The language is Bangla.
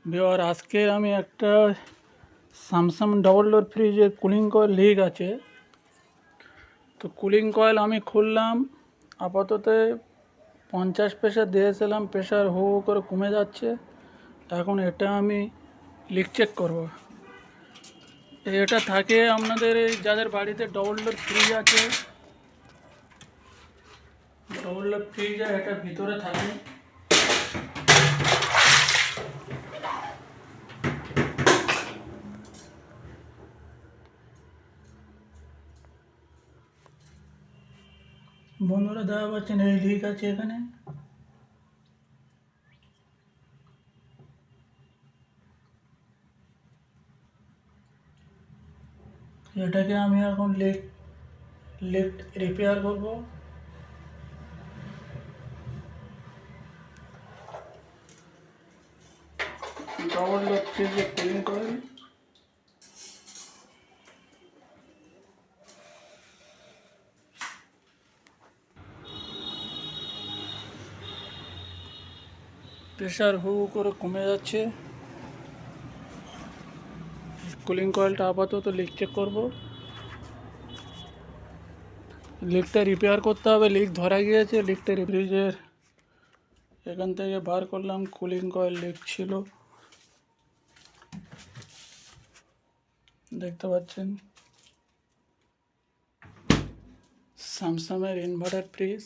ভিউয়ার আজকে আমি একটা স্যামসাং ডবল ডোর ফ্রিজের কুলিং কয়েল লিক আছে। তো কুলিং কয়েল আমি খুললাম, আপাতত 50 প্রেশার দিয়েছিলাম, প্রেশার হু হু করে কমে যাচ্ছে। এখন এটা আমি লিক চেক করব। এটা থাকে আপনাদের এই যাদের বাড়িতে ডবল ডোর ফ্রিজ আছে, ডবল ডোর ফ্রিজ এটা ভিতরে থাকে। বন্ধুরা দেখা পাচ্ছেন এই লিক আছে এখানে। এটাকে আমি এখন লিক রিপেয়ার করব। ডবল ডোর ফ্রিজের কুলিং কয়েল প্রেশার হু হু করে কমে যাচ্ছে। কুলিং কয়েলটা আপাতত লিক চেক করব। লিকটা রিপেয়ার করতে হবে, লিক ধরা গিয়েছে। লিকটা ফ্রিজের এখান থেকে বার করলাম, কুলিং কয়েল লিক ছিল, দেখতে পাচ্ছেন। স্যামসাংয়ের ইনভার্টার ফ্রিজ।